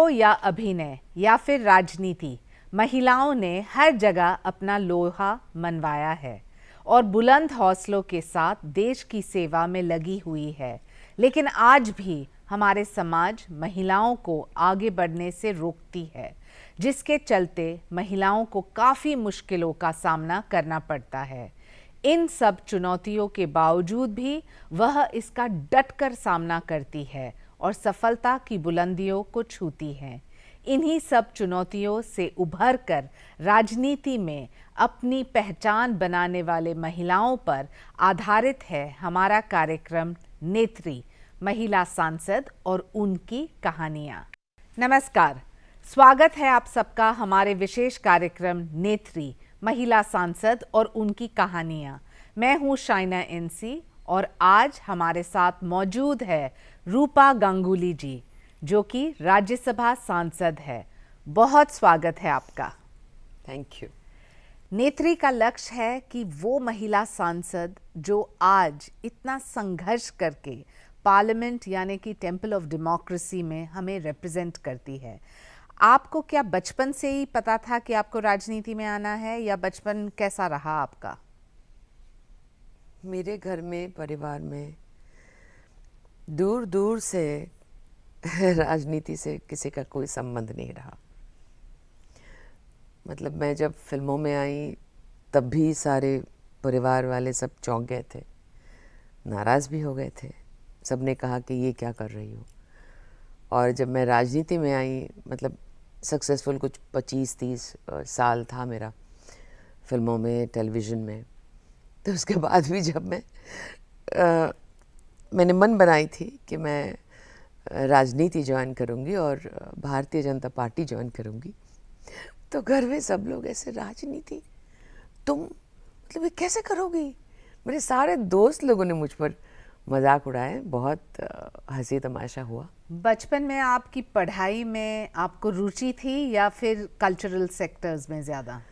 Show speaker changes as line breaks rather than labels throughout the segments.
हो या अभिनय या फिर राजनीति, महिलाओं ने हर जगह अपना लोहा मनवाया है और बुलंद हौसलों के साथ देश की सेवा में लगी हुई है। लेकिन आज भी हमारे समाज महिलाओं को आगे बढ़ने से रोकती है, जिसके चलते महिलाओं को काफ़ी मुश्किलों का सामना करना पड़ता है। इन सब चुनौतियों के बावजूद भी वह इसका डटकर सामना करती है और सफलता की बुलंदियों को छूती है। इन्हीं सब चुनौतियों से उभरकर राजनीति में अपनी पहचान बनाने वाले महिलाओं पर आधारित है हमारा कार्यक्रम नेत्री, महिला सांसद और उनकी कहानियां। नमस्कार, स्वागत है आप सबका हमारे विशेष कार्यक्रम नेत्री, महिला सांसद और उनकी कहानियां। मैं हूं शाइना एनसी और आज हमारे साथ मौजूद है रूपा गांगुली जी, जो कि राज्यसभा सांसद है। बहुत स्वागत है आपका।
Thank you.
नेत्री का लक्ष्य है कि वो महिला सांसद जो आज इतना संघर्ष करके पार्लियामेंट यानी कि टेम्पल ऑफ डेमोक्रेसी में हमें रिप्रेजेंट करती है। आपको क्या बचपन से ही पता था कि आपको राजनीति में आना है, या बचपन कैसा रहा आपका?
मेरे घर में, परिवार में दूर दूर से राजनीति से किसी का कोई संबंध नहीं रहा। मतलब मैं जब फिल्मों में आई तब भी सारे परिवार वाले सब चौंक गए थे, नाराज़ भी हो गए थे। सब ने कहा कि ये क्या कर रही हो। और जब मैं राजनीति में आई, मतलब सक्सेसफुल कुछ 25-30 साल था मेरा फिल्मों में, टेलीविज़न में। तो उसके बाद भी जब मैंने मन बनाई थी कि मैं राजनीति ज्वाइन करूंगी और भारतीय जनता पार्टी ज्वाइन करूंगी, तो घर में सब लोग ऐसे, राजनीति तुम, मतलब ये कैसे करोगी? मेरे सारे दोस्त लोगों ने मुझ पर मजाक उड़ाए, बहुत हंसी तमाशा हुआ।
बचपन में आपकी पढ़ाई में आपको रुचि थी या फिर कल्चरल सेक्टर्स में ज़्यादा?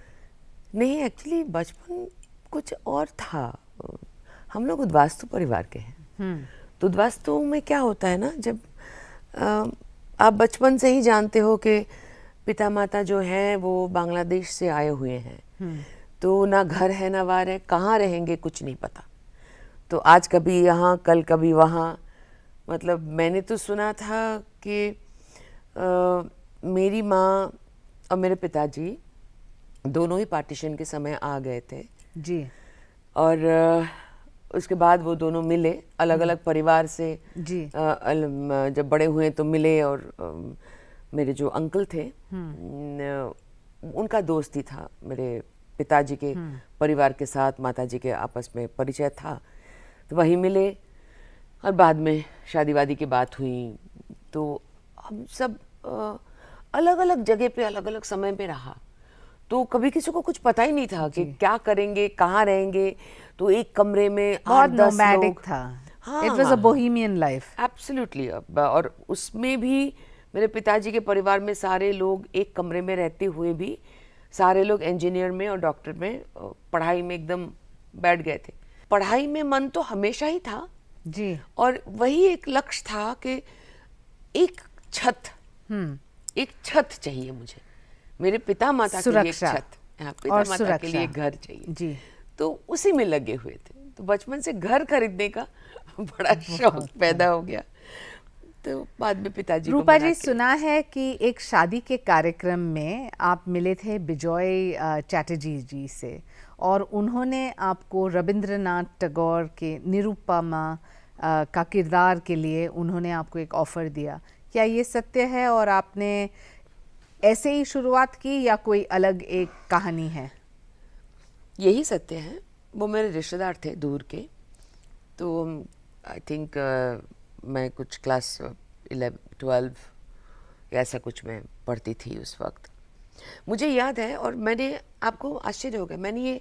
नहीं, एक्चुअली बचपन कुछ और था। हम लोग उद्वास्तु परिवार के हैं। तो उद्वास्तु में क्या होता है ना, जब आप बचपन से ही जानते हो कि पिता माता जो हैं वो बांग्लादेश से आए हुए हैं, तो ना घर है ना वार है, कहाँ रहेंगे कुछ नहीं पता। तो आज कभी यहाँ, कल कभी वहाँ। मतलब मैंने तो सुना था कि मेरी माँ और मेरे पिताजी दोनों ही पार्टीशन के समय आ गए थे
जी।
और उसके बाद वो दोनों मिले, अलग अलग परिवार से
जी।
जब बड़े हुए तो मिले। और मेरे जो अंकल थे, उनका दोस्ती था मेरे पिताजी के परिवार के साथ, माताजी के आपस में परिचय था, तो वहीं मिले। और बाद में शादी वादी की बात हुई, तो हम सब अलग अलग जगह पे अलग अलग समय पे रहा। तो कभी किसी को कुछ पता ही नहीं था कि क्या करेंगे, कहाँ रहेंगे। तो एक कमरे में 8-10 लोग
था।
हाँ,
it was a Bohemian life.
Absolutely. और उसमें भी मेरे पिताजी के परिवार में सारे लोग एक कमरे में रहते हुए भी सारे लोग इंजीनियर में और डॉक्टर में, पढ़ाई में एकदम बैठ गए थे। पढ़ाई में मन तो हमेशा ही था
जी।
और वही एक लक्ष्य था कि एक छत चाहिए मुझे, मेरे पिता माता के लिए एक छत, पिता माता के लिए एक घर चाहिए जी। तो उसी में लगे हुए थे। तो बचपन से घर खरीदने का बड़ा शौक पैदा हो गया। तो बाद में पिताजी को
रूपा जी, सुना है कि एक शादी के कार्यक्रम में आप मिले थे बिजॉय चैटर्जी जी से, और उन्होंने आपको रविंद्रनाथ टैगोर के निरुपमा का किरदार के लिए उन्होंने आपको एक ऑफर दिया। क्या ये सत्य है और आपने ऐसे ही शुरुआत की या कोई अलग एक कहानी है?
यही सत्य है। वो मेरे रिश्तेदार थे दूर के। तो आई थिंक मैं कुछ क्लास 11-12 ऐसा कुछ में पढ़ती थी उस वक्त, मुझे याद है। और मैंने, आपको आश्चर्य हो गया, मैंने ये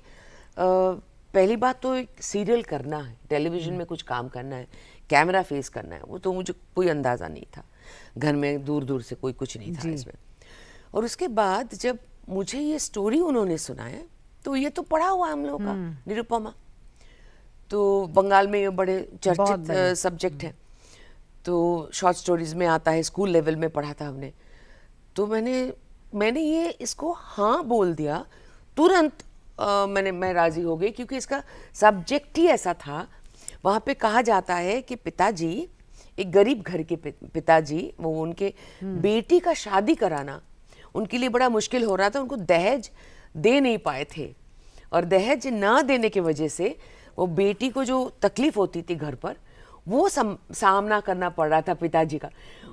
पहली बात तो एक सीरियल करना है, टेलीविज़न में कुछ काम करना है, कैमरा फेस करना है, वो तो मुझे कोई अंदाज़ा नहीं था। घर में दूर दूर से कोई कुछ नहीं था इसमें। और उसके बाद जब मुझे ये स्टोरी उन्होंने सुनाया, तो ये तो पढ़ा हुआ हम लोगों का, निरुपमा तो बंगाल में ये बड़े चर्चित सब्जेक्ट है। तो शॉर्ट स्टोरीज में आता है, स्कूल लेवल में पढ़ा था हमने। तो मैंने ये इसको हाँ बोल दिया तुरंत। मैं राजी हो गई, क्योंकि इसका सब्जेक्ट ही ऐसा था। वहाँ पे कहा जाता है कि पिताजी, एक गरीब घर के पिताजी, वो उनके बेटी का शादी कराना उनके लिए बड़ा मुश्किल हो रहा था। उनको दहेज दे नहीं पाए थे, और दहेज ना देने की वजह से वो बेटी को जो तकलीफ होती थी घर पर, वो सामना करना पड़ रहा था पिताजी का।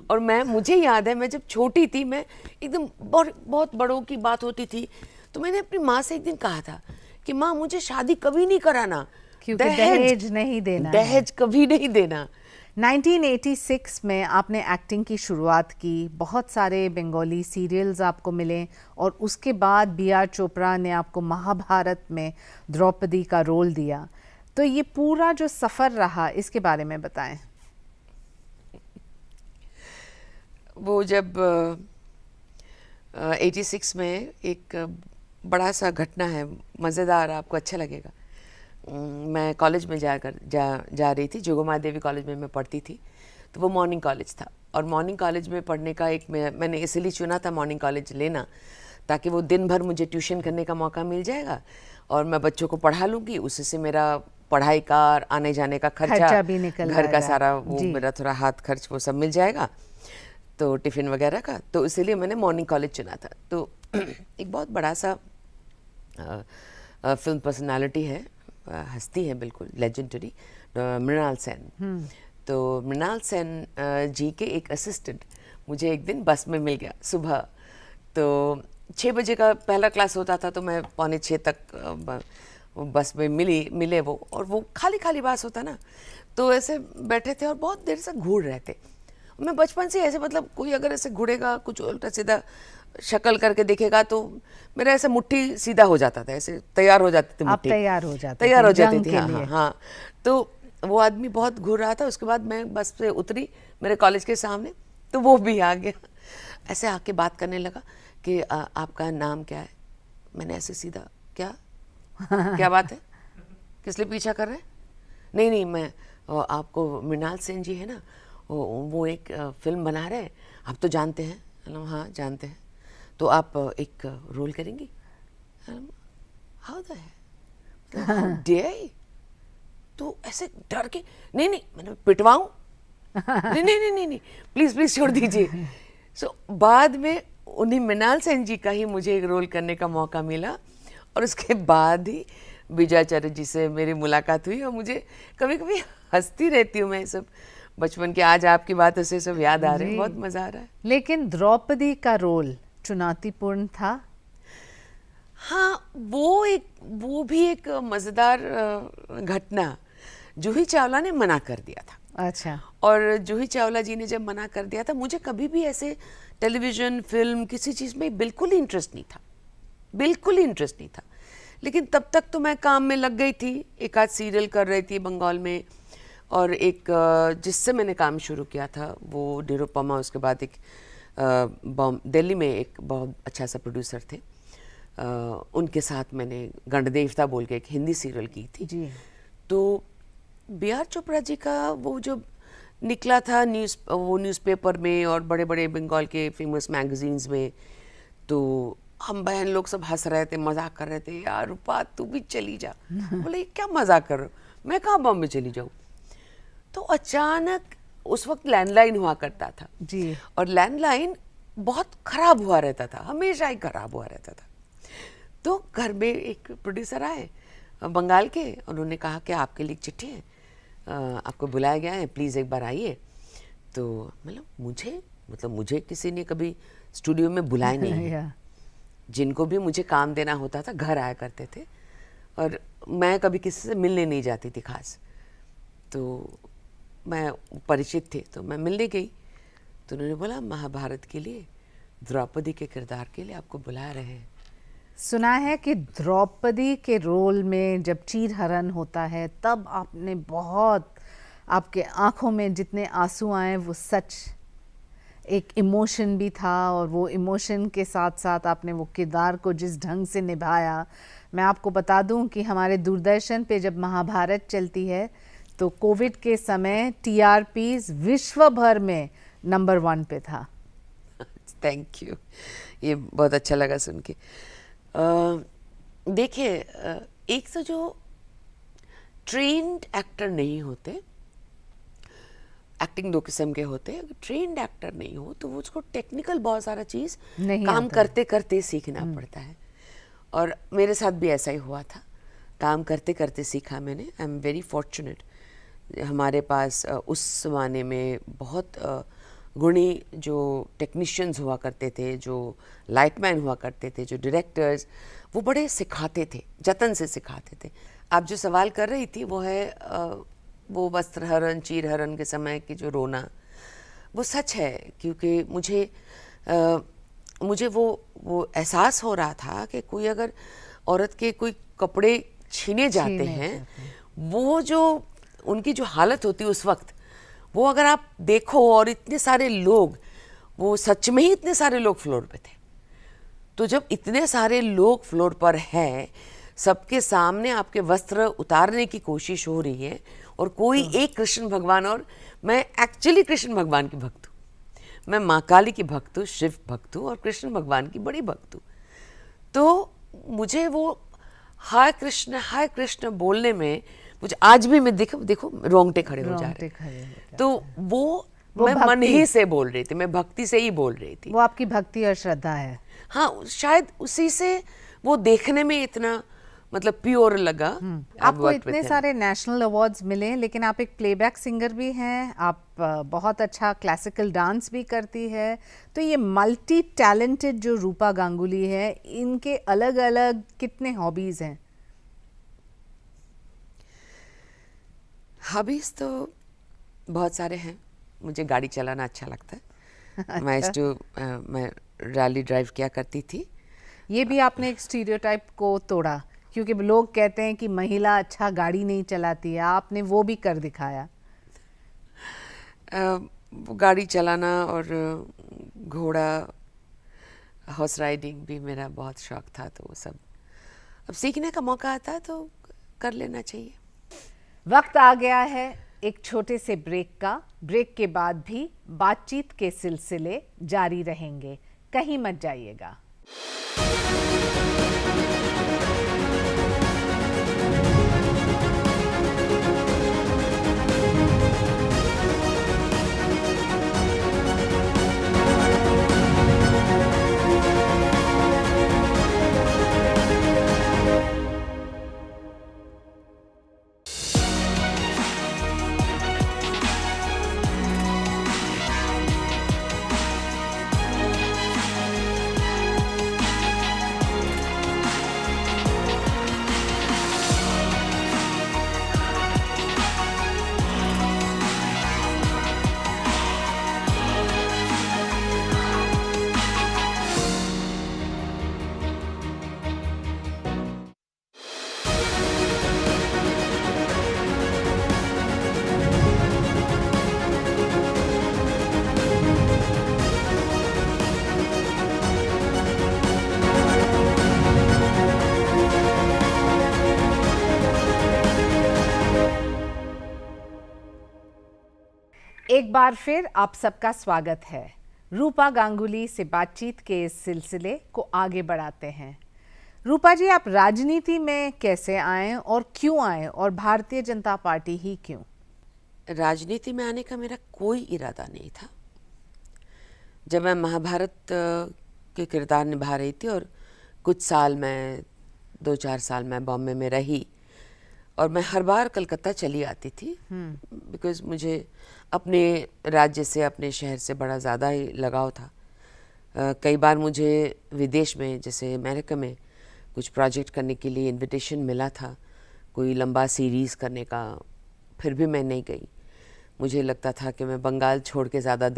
और मुझे याद है, मैं जब छोटी थी, मैं एकदम बहुत बड़ों की बात होती थी, तो मैंने अपनी माँ से एक दिन कहा था कि माँ, मुझे शादी कभी नहीं कराना,
क्योंकि दहेज नहीं देना,
दहेज कभी नहीं देना।
1986 में आपने एक्टिंग की शुरुआत की, बहुत सारे बंगाली सीरियल्स आपको मिले, और उसके बाद बी.आर. चोपड़ा ने आपको महाभारत में द्रौपदी का रोल दिया। तो ये पूरा जो सफ़र रहा, इसके बारे में बताएं।
वो जब 86 में एक बड़ा सा घटना है, मज़ेदार, आपको अच्छा लगेगा। मैं कॉलेज में जा रही थी, जोगमाया देवी कॉलेज में मैं पढ़ती थी। तो वो मॉर्निंग कॉलेज था, और मॉर्निंग कॉलेज में पढ़ने का मैंने इसलिए चुना था मॉर्निंग कॉलेज लेना, ताकि वो दिन भर मुझे ट्यूशन करने का मौका मिल जाएगा, और मैं बच्चों को पढ़ा लूँगी। उससे से मेरा पढ़ाई का, आने जाने का खर्चा
भी निकल
घर का सारा, वो मेरा थोड़ा हाथ खर्च वो सब मिल जाएगा, तो टिफ़िन वगैरह का। तो इसलिए मैंने मॉर्निंग कॉलेज चुना था। तो एक बहुत बड़ा सा फिल्म पर्सनालिटी है, हस्ती है बिल्कुल लेजेंडरी, मृणाल सेन। तो मृणाल सेन जी के एक असिस्टेंट मुझे एक दिन बस में मिल गया सुबह। तो 6 बजे का पहला क्लास होता था, तो मैं 5:45 तक बस में मिले वो, और वो खाली बस होता ना, तो ऐसे बैठे थे और बहुत देर से घूर रहे थे। मैं बचपन से ऐसे, मतलब कोई अगर ऐसे घूरेगा, कुछ उल्टा सीधा शक्ल करके देखेगा, तो मेरा ऐसे मुट्ठी सीधा हो जाता था, ऐसे तैयार हो जाती थी मुट्ठी,
तैयार हो जाती थी।
हाँ। तो वो आदमी बहुत घूर रहा था। उसके बाद मैं बस से उतरी मेरे कॉलेज के सामने, तो वो भी आ गया, ऐसे आके बात करने लगा कि आपका नाम क्या है। मैंने ऐसे सीधा, क्या बात है, किस लिए पीछा कर रहे हैं? नहीं, मैं आपको मृणाल सेन जी है ना, वो एक फिल्म बना रहे हैं, आप तो जानते हैं। हाँ जानते हैं। तो आप एक रोल करेंगी? हाउ द है, तो ऐसे डर के, नहीं मैंने पिटवाऊं? नहीं, प्लीज छोड़ दीजिए। सो बाद में उन्हीं मृणाल सेन जी का ही मुझे एक रोल करने का मौका मिला, और उसके बाद ही विजयाचार्य जी से मेरी मुलाकात हुई। और मुझे कभी कभी हंसती रहती हूँ मैं, सब बचपन के आज आपकी बातों से सब याद आ रहे हैं, बहुत मजा आ रहा है।
लेकिन द्रौपदी का रोल चुनौतीपूर्ण था।
हाँ, वो भी एक मजेदार घटना। जूही चावला ने मना कर दिया था।
अच्छा।
और जूही चावला जी ने जब मना कर दिया था, मुझे कभी भी ऐसे टेलीविजन, फिल्म, किसी चीज़ में बिल्कुल ही इंटरेस्ट नहीं था। लेकिन तब तक तो मैं काम में लग गई थी, एक आध सीरियल कर रही थी बंगाल में, और एक जिससे मैंने काम शुरू किया था वो निरुपमा। उसके बाद एक दिल्ली में एक बहुत अच्छा सा प्रोड्यूसर थे, उनके साथ मैंने गणदेवता बोल के एक हिंदी सीरियल की थी
जी।
तो बी.आर. चोपड़ा जी का वो जो निकला था न्यूज़पेपर में और बड़े बड़े बंगाल के फेमस मैगजीन्स में, तो हम बहन लोग सब हंस रहे थे, मजाक कर रहे थे, यार रूपा तू भी चली जा। बोले क्या मजाक कर रहे हो, मैं कहाँ बॉम्बे चली जाऊँ। तो अचानक उस वक्त लैंडलाइन हुआ करता था
जी,
और लैंडलाइन बहुत खराब हुआ रहता था, हमेशा ही खराब हुआ रहता था। तो घर में एक प्रोड्यूसर आए बंगाल के, उन्होंने कहा कि आपके लिए एक चिट्ठी है, आपको बुलाया गया है, प्लीज़ एक बार आइए। तो मुझे किसी ने कभी स्टूडियो में बुलाया नहीं है। जिनको भी मुझे काम देना होता था घर आया करते थे, और मैं कभी किसी से मिलने नहीं जाती थी खास। तो मैं परिचित थी, तो मैं मिलने गई, तो उन्होंने बोला महाभारत के लिए द्रौपदी के किरदार के लिए आपको बुला रहे हैं।
सुना है कि द्रौपदी के रोल में जब चीरहरण होता है तब आपने बहुत, आपके आंखों में जितने आंसू आए वो सच एक इमोशन भी था, और वो इमोशन के साथ साथ आपने वो किरदार को जिस ढंग से निभाया। मैं आपको बता दूं कि हमारे दूरदर्शन पे जब महाभारत चलती है तो कोविड के समय TRPs विश्व भर में नंबर 1 पे था।
थैंक यू, ये बहुत अच्छा लगा सुन के। देखिए, एक तो जो ट्रेन्ड एक्टर नहीं होते, एक्टिंग दो किस्म के होते हैं, अगर ट्रेन्ड एक्टर नहीं हो तो वो उसको टेक्निकल बहुत सारा चीज़
नहीं
काम
आता है।
करते करते सीखना पड़ता है। और मेरे साथ भी ऐसा ही हुआ था, काम करते करते सीखा मैंने। आई एम वेरी फॉर्चुनेट, हमारे पास उस ज़माने में बहुत गुणी जो टेक्नीशियंस हुआ करते थे, जो लाइटमैन हुआ करते थे, जो डायरेक्टर्स, वो बड़े सिखाते थे, जतन से सिखाते थे। आप जो सवाल कर रही थी वो है वो वस्त्रहरण चीरहरण के समय की जो रोना, वो सच है। क्योंकि मुझे वो एहसास हो रहा था कि कोई अगर औरत के कोई कपड़े छीने जाते हैं, वो जो उनकी जो हालत होती है उस वक्त, वो अगर आप देखो, और इतने सारे लोग, वो सच में ही इतने सारे लोग फ्लोर पे थे। तो जब इतने सारे लोग फ्लोर पर हैं, सबके सामने आपके वस्त्र उतारने की कोशिश हो रही है, और कोई एक कृष्ण भगवान, और मैं एक्चुअली कृष्ण भगवान की भक्त हूँ, मैं माँ काली की भक्त हूँ, शिव भक्त हूँ, और कृष्ण भगवान की बड़ी भक्त हूँ। तो मुझे वो हाय कृष्ण बोलने में, मुझे आज भी मैं देखो रोंगटे खड़े हो जा
रोंगटे
रहे
खड़े हो
हैं।
जाते
तो
वो
मैं मन
भक्ति।
ही से बोल रही थी, मैं भक्ति से ही बोल रही थी।
वो आपकी भक्ति और श्रद्धा है।
हाँ, शायद उसी से वो देखने में इतना मतलब प्योर लगा।
आपको इतने सारे नेशनल अवार्ड्स मिले, लेकिन आप एक प्लेबैक सिंगर भी हैं, आप बहुत अच्छा क्लासिकल डांस भी करती है। तो ये मल्टी टैलेंटेड जो रूपा गांगुली है, इनके अलग अलग कितने हॉबीज हैं?
हॉबीज तो बहुत सारे हैं। मुझे गाड़ी चलाना अच्छा लगता है। मैं रैली ड्राइव किया करती थी।
ये भी आपने एक स्टीरियोटाइप को तोड़ा, क्योंकि लोग कहते हैं कि महिला अच्छा गाड़ी नहीं चलाती है, आपने वो भी कर दिखाया।
वो गाड़ी चलाना और घोड़ा, हॉर्स राइडिंग भी मेरा बहुत शौक था। तो वो सब अब सीखने का मौका आता है तो कर लेना चाहिए।
वक्त आ गया है एक छोटे से ब्रेक का। ब्रेक के बाद भी बातचीत के सिलसिले जारी रहेंगे, कहीं मत जाइएगा। एक बार फिर आप सबका स्वागत है। रूपा गांगुली से बातचीत के इस सिलसिले को आगे बढ़ाते हैं। रूपा जी, आप राजनीति में कैसे आए और क्यों आए, और भारतीय जनता पार्टी ही क्यों?
राजनीति में आने का मेरा कोई इरादा नहीं था। जब मैं महाभारत के किरदार निभा रही थी, और कुछ साल मैं 2-4 साल मैं बॉम्बे में रही, और मैं हर बार कलकत्ता चली आती थी, बिकॉज़ मुझे अपने राज्य से, अपने शहर से बड़ा ज़्यादा ही लगाव था। कई बार मुझे विदेश में, जैसे अमेरिका में, कुछ प्रोजेक्ट करने के लिए इनविटेशन मिला था, कोई लंबा सीरीज़ करने का, फिर भी मैं नहीं गई। मुझे लगता था कि मैं बंगाल छोड़ के ज़्यादा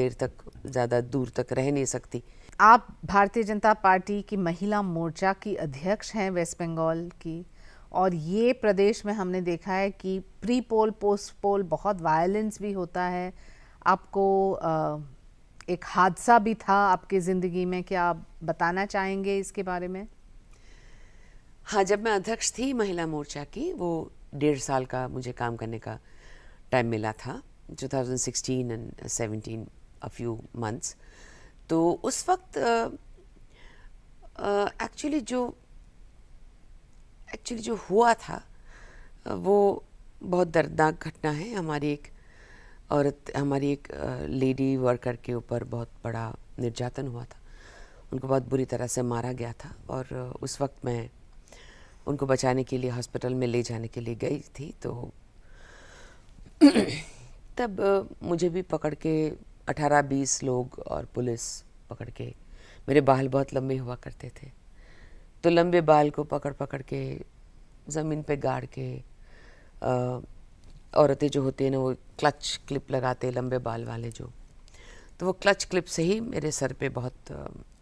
दूर तक रह नहीं सकती।
आप भारतीय जनता पार्टी की महिला मोर्चा की अध्यक्ष हैं वेस्ट बंगाल की, और ये प्रदेश में हमने देखा है कि प्री पोल पोस्ट पोल बहुत वायलेंस भी होता है। आपको एक हादसा भी था आपकी ज़िंदगी में, क्या आप बताना चाहेंगे इसके बारे में?
हाँ, जब मैं अध्यक्ष थी महिला मोर्चा की, वो 1.5 साल का मुझे काम करने का टाइम मिला था, 2016 and 17 a few months। तो उस वक्त एक्चुअली जो हुआ था वो बहुत दर्दनाक घटना है। हमारी एक लेडी वर्कर के ऊपर बहुत बड़ा निर्यातन हुआ था। उनको बहुत बुरी तरह से मारा गया था और उस वक्त मैं उनको बचाने के लिए हॉस्पिटल में ले जाने के लिए गई थी। तो तब मुझे भी पकड़ के 18-20 लोग और पुलिस पकड़ के, मेरे बाल बहुत लंबे हुआ करते थे, तो लंबे बाल को पकड़ पकड़ के ज़मीन पे गाड़ के, औरतें जो होती हैं ना वो क्लच क्लिप लगाते, लंबे बाल वाले जो, तो वो क्लच क्लिप से ही मेरे सर पे बहुत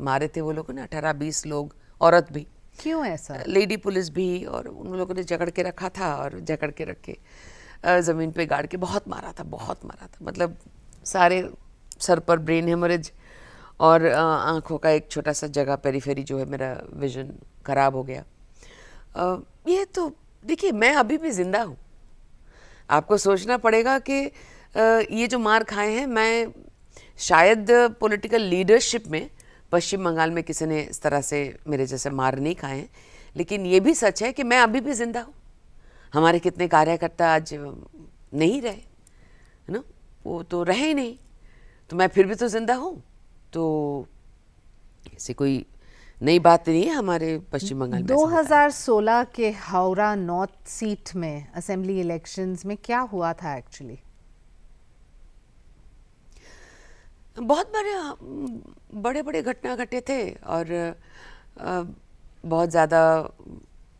मारे थे वो लोगों ने, 18-20 लोग, औरत भी।
क्यों ऐसा?
लेडी पुलिस भी, और उन लोगों ने जकड़ के रखा था और जकड़ के रख के ज़मीन पे गाड़ के बहुत मारा था। मतलब सारे सर पर ब्रेन हेमोरेज और आँखों का एक छोटा सा जगह पेरिफेरी जो है, मेरा विजन ख़राब हो गया। ये तो देखिए, मैं अभी भी ज़िंदा हूँ। आपको सोचना पड़ेगा कि ये जो मार खाए हैं, मैं शायद पॉलिटिकल लीडरशिप में पश्चिम बंगाल में किसी ने इस तरह से मेरे जैसे मार नहीं खाए हैं, लेकिन ये भी सच है कि मैं अभी भी ज़िंदा हूँ। हमारे कितने कार्यकर्ता आज नहीं रहे, है ना, वो तो रहे ही नहीं, तो मैं फिर भी तो ज़िंदा हूँ। तो ऐसी कोई नई बात नहीं है हमारे पश्चिम बंगाल में।
2016 के हावड़ा नॉर्थ सीट में असेंबली इलेक्शंस में क्या हुआ था एक्चुअली?
बहुत बड़े घटना घटे थे और बहुत ज़्यादा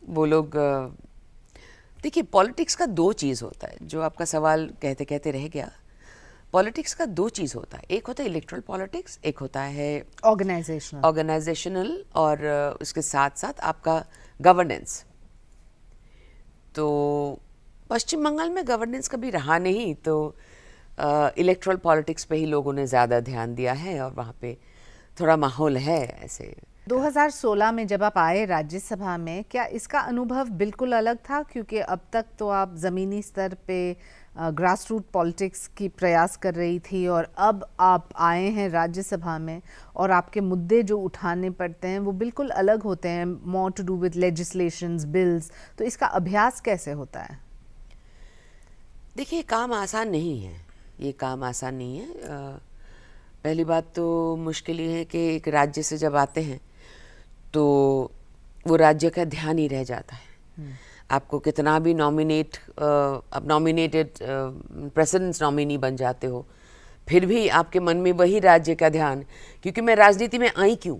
वो लोग, देखिए पॉलिटिक्स का दो चीज़ होता है, जो आपका सवाल कहते कहते रह गया। पॉलिटिक्स का दो चीज़ होता है, एक होता है इलेक्टोरल पॉलिटिक्स, एक होता है ऑर्गेनाइजेशनल, और उसके साथ साथ आपका गवर्नेंस। तो पश्चिम बंगाल में गवर्नेंस कभी रहा नहीं, तो इलेक्टोरल पॉलिटिक्स पे ही लोगों ने ज़्यादा ध्यान दिया है और वहाँ पे थोड़ा माहौल है ऐसे।
2016 में जब आप आए राज्यसभा में, क्या इसका अनुभव बिल्कुल अलग था? क्योंकि अब तक तो आप ज़मीनी स्तर पे ग्रास रूट पॉलिटिक्स की प्रयास कर रही थी, और अब आप आए हैं राज्यसभा में और आपके मुद्दे जो उठाने पड़ते हैं वो बिल्कुल अलग होते हैं, more to do with legislations, bills. तो इसका अभ्यास कैसे होता है?
देखिए, काम आसान नहीं है, ये काम आसान नहीं है। पहली बात तो मुश्किल ये है कि एक राज्य से जब आते हैं तो वो राज्य का ध्यान ही रह जाता है। आपको कितना भी अब नॉमिनेटेड प्रेसिडेंट नॉमिनी बन जाते हो, फिर भी आपके मन में वही राज्य का ध्यान, क्योंकि मैं राजनीति में आई क्यों?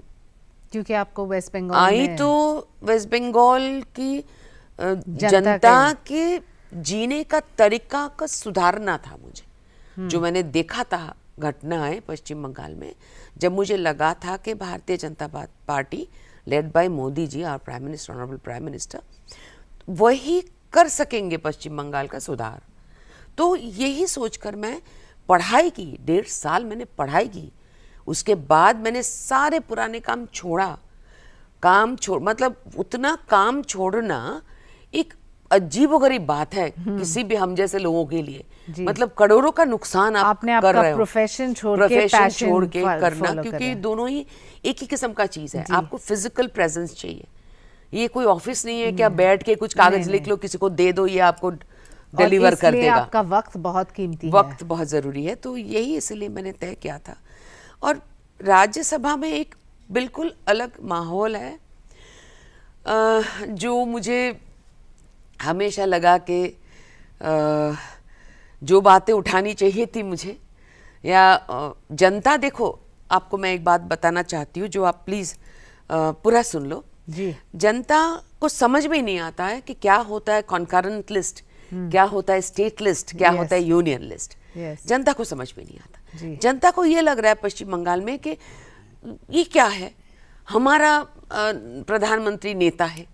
क्योंकि
आपको वेस्ट बंगाल
आई तो वेस्ट बंगाल की जनता के जीने का तरीका का सुधारना था मुझे। जो मैंने देखा था घटनाएं पश्चिम बंगाल में, जब मुझे लगा था कि Bharatiya Janata party led by Modi ji, और prime minister, honourable prime minister, वही कर सकेंगे पश्चिम बंगाल का सुधार। तो यही सोचकर मैं पढ़ाई की, 1.5 साल मैंने पढ़ाई की। उसके बाद मैंने सारे पुराने काम छोड़ा। मतलब उतना काम छोड़ना एक अजीबोगरीब बात है किसी भी हम जैसे लोगों के लिए। मतलब करोड़ों का नुकसान
आपने
कर रहे हो,
प्रोफेशन छोड़ के
करना, क्योंकि दोनों ही एक ही किस्म का चीज है। आपको फिजिकल प्रेजेंस चाहिए। ये कोई ऑफिस नहीं है कि आप बैठ के कुछ कागज लिख लो, किसी को दे दो, ये आपको डिलीवर कर देगा।
आपका वक्त बहुत कीमती है,
वक्त बहुत जरूरी है। तो यही इसलिए मैंने तय किया था। और राज्यसभा में एक बिल्कुल अलग माहौल है, जो मुझे हमेशा लगा कि जो बातें उठानी चाहिए थी मुझे, या जनता, देखो आपको मैं एक बात बताना चाहती हूँ, जो आप प्लीज़ पूरा सुन लो
जी।
जनता को समझ में नहीं आता है कि क्या होता है कॉन्करेंट लिस्ट, क्या होता है स्टेट लिस्ट, क्या होता है यूनियन लिस्ट। जनता को समझ में नहीं आता। जनता को ये लग रहा है पश्चिम बंगाल में कि ये क्या है, हमारा प्रधानमंत्री नेता है,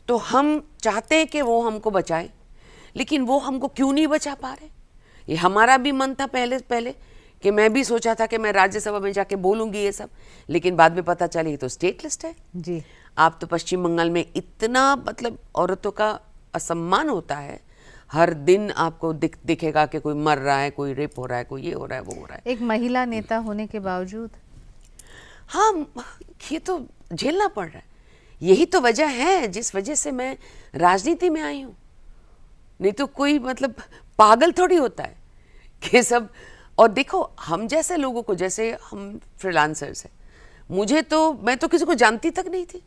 तो हम चाहते हैं कि वो हमको बचाए, लेकिन वो हमको क्यों नहीं बचा पा रहे। ये हमारा भी मन था पहले कि मैं भी सोचा था कि मैं राज्यसभा में जाके बोलूंगी ये सब, लेकिन बाद में पता चली तो स्टेट लिस्ट है
जी।
आप तो पश्चिम बंगाल में इतना, मतलब औरतों का असम्मान होता है, हर दिन आपको दिखेगा कि कोई मर रहा है, कोई रेप हो रहा है, कोई ये हो रहा है, वो हो रहा है।
एक महिला नेता होने के बावजूद
हाँ, ये तो झेलना पड़ रहा है। यही तो वजह है जिस वजह से मैं राजनीति में आई हूँ। नहीं तो कोई मतलब पागल थोड़ी होता है कि सब। और देखो, हम जैसे लोगों को, जैसे हम फ्रीलांसर्स हैं, मैं तो किसी को जानती तक नहीं थी।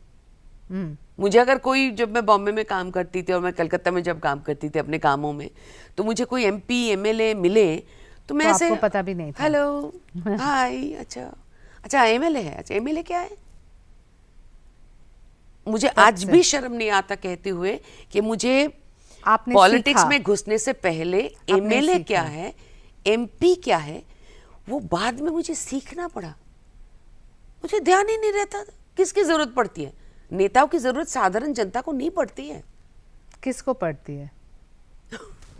मुझे अगर कोई, जब मैं बॉम्बे में काम करती थी और मैं कलकत्ता में जब काम करती थी अपने कामों में, तो मुझे कोई MP MLA मिले तो मैं
तो
ऐसे,
आपको पता भी नहीं था।
हेलो, हाय, अच्छा MLA है, अच्छा MLA क्या है। मुझे आज भी शर्म नहीं आता कहते हुए कि मुझे
आपने
पॉलिटिक्स
सीखा।
में घुसने से पहले
आपने
MLA
सीखा।
क्या है, MP क्या है, वो बाद में मुझे सीखना पड़ा। मुझे ध्यान ही नहीं रहता था किसकी जरूरत पड़ती है। नेताओं की जरूरत साधारण जनता को नहीं पड़ती है,
किसको पड़ती है?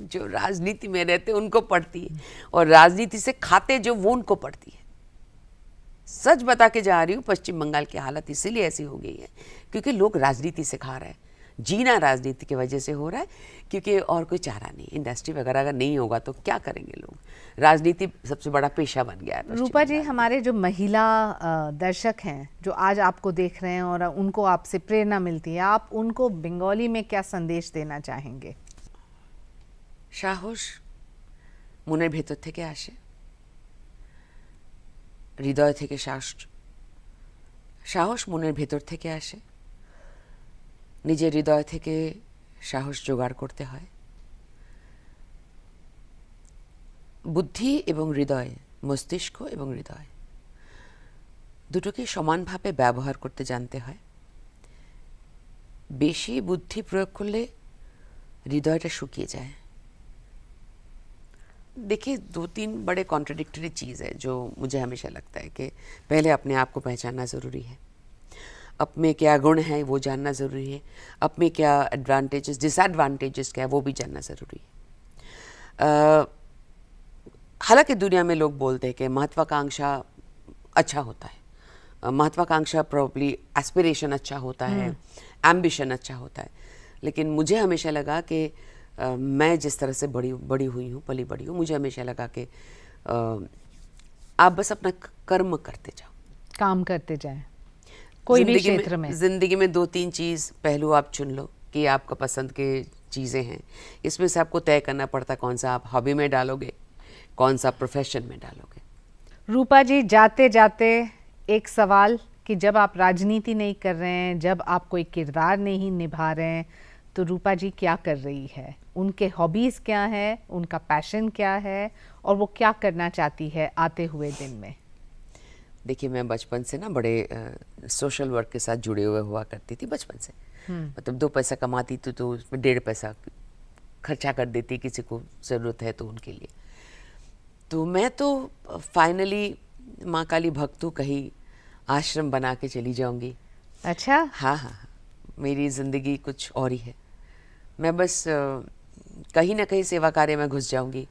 जो राजनीति में रहते उनको पड़ती है, और राजनीति से खाते जो, वो उनको पड़ती है। सच बता के जा रही हूँ, पश्चिम बंगाल की हालत इसीलिए ऐसी हो गई है क्योंकि लोग राजनीति से खा रहे हैं। जीना राजनीति की वजह से हो रहा है, क्योंकि और कोई चारा नहीं। इंडस्ट्री वगैरह अगर नहीं होगा तो क्या करेंगे लोग। राजनीति सबसे बड़ा पेशा बन गया है पश्चिम
रूपा जी,
बंगाल में।
हमारे जो महिला दर्शक हैं जो आज आपको देख रहे हैं और उनको आपसे प्रेरणा मिलती है, आप उनको बंगाली में क्या संदेश देना चाहेंगे?
সাহস মনের ভেতর থেকে আসে, হৃদয় থেকে সাহস মনের ভেতর থেকে আসে। নিজের হৃদয় থেকে সাহস জোগাড় করতে হয়। বুদ্ধি এবং হৃদয়, মস্তিষ্ক এবং হৃদয় দুটোকে সমানভাবে ব্যবহার করতে জানতে হয়। বেশি বুদ্ধি প্রয়োগ করলে হৃদয়টা শুকিয়ে যায়। देखिए, 2-3 बड़े कॉन्ट्रडिक्टरी चीज़ है जो मुझे हमेशा लगता है कि पहले अपने आप को पहचानना ज़रूरी है। अप में क्या गुण है वो जानना ज़रूरी है। अप में क्या एडवांटेजेस डिसएडवांटेजेस क्या है वो भी जानना ज़रूरी है। हालांकि दुनिया में लोग बोलते हैं कि महत्वाकांक्षा अच्छा होता है, महत्वाकांक्षा प्रॉब्ली एस्पिरेशन अच्छा होता है, एम्बिशन अच्छा होता है। लेकिन मुझे हमेशा लगा कि मैं जिस तरह से बड़ी हुई हूँ, पली बड़ी हूँ, मुझे हमेशा लगा कि आप बस अपना कर्म करते जाओ,
काम करते जाएं कोई भी क्षेत्र में।
जिंदगी में 2-3 चीज़ पहलू आप चुन लो कि आपका पसंद के चीज़ें हैं। इसमें से आपको तय करना पड़ता कौन सा आप हॉबी में डालोगे, कौन सा प्रोफेशन में डालोगे।
रूपा जी, जाते जाते एक सवाल कि जब आप राजनीति नहीं कर रहे हैं, जब आप कोई किरदार नहीं निभा रहे हैं, तो रूपा जी क्या कर रही है? उनके हॉबीज़ क्या है, उनका पैशन क्या है, और वो क्या करना चाहती है आते हुए दिन में?
देखिए, मैं बचपन से ना बड़े सोशल वर्क के साथ जुड़े हुए हुआ करती थी बचपन से। मतलब 2 पैसा कमाती थी तो उसमें 1.5 पैसा खर्चा कर देती, किसी को ज़रूरत है तो उनके लिए। तो मैं तो फाइनली माँ काली भक्त हूँ, कहीं आश्रम बना के चली जाऊँगी।
अच्छा।
हाँ, मेरी ज़िंदगी कुछ और ही है। मैं बस कहीं ना कहीं सेवा कार्य में घुस जाऊंगी,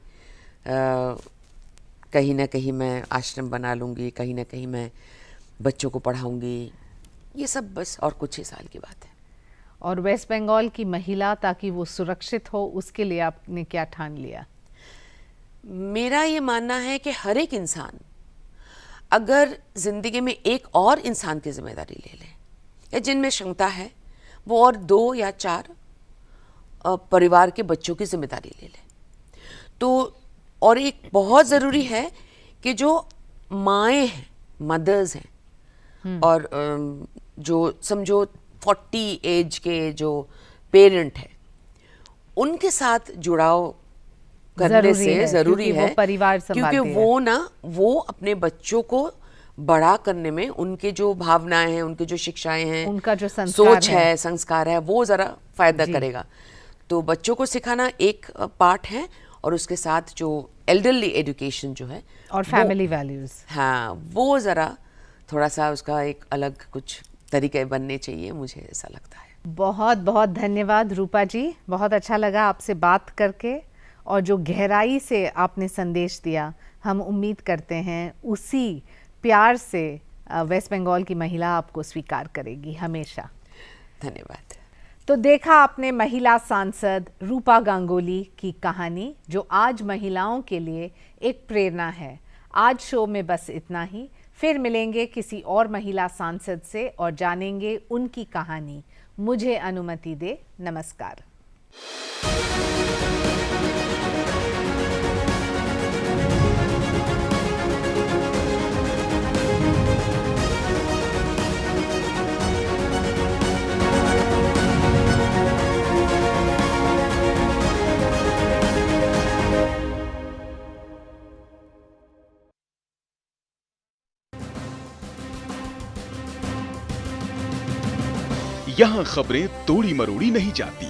कहीं ना कहीं मैं आश्रम बना लूँगी, कहीं ना कहीं मैं बच्चों को पढ़ाऊँगी। ये सब बस और कुछ ही साल की बात है।
और वेस्ट बंगाल की महिला ताकि वो सुरक्षित हो, उसके लिए आपने क्या ठान लिया?
मेरा ये मानना है कि हर एक इंसान अगर ज़िंदगी में एक और इंसान की जिम्मेदारी ले ले, या जिनमें क्षमता है वो और 2 या 4 परिवार के बच्चों की जिम्मेदारी ले ले, तो और एक बहुत ज़रूरी है कि जो माएँ हैं, मदर्स हैं, और जो समझो 40 एज के जो पेरेंट हैं, उनके साथ जुड़ाव करने से ज़रूरी है,
वो परिवार संभालते
क्योंकि वो अपने बच्चों को बड़ा करने में उनके जो भावनाएं हैं, उनके जो शिक्षाएं हैं,
उनका जो संस्कार
सोच है, संस्कार है, वो ज़रा फायदा करेगा। तो बच्चों को सिखाना एक पार्ट है, और उसके साथ जो एल्डरली एजुकेशन जो है
और फैमिली वैल्यूज,
हाँ, वो ज़रा थोड़ा सा उसका एक अलग कुछ तरीके बनने चाहिए, मुझे ऐसा लगता है।
बहुत बहुत धन्यवाद रूपा जी, बहुत अच्छा लगा आपसे बात करके, और जो गहराई से आपने संदेश दिया, हम उम्मीद करते हैं उसी प्यार से वेस्ट बंगाल की महिला आपको स्वीकार करेगी हमेशा।
धन्यवाद।
तो देखा आपने महिला सांसद रूपा गांगुली की कहानी, जो आज महिलाओं के लिए एक प्रेरणा है। आज शो में बस इतना ही। फिर मिलेंगे किसी और महिला सांसद से और जानेंगे उनकी कहानी। मुझे अनुमति दे। नमस्कार।
यहाँ खबरें तोड़ी मरोड़ी नहीं जाती।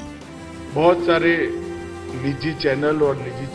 बहुत सारे निजी चैनल और निजी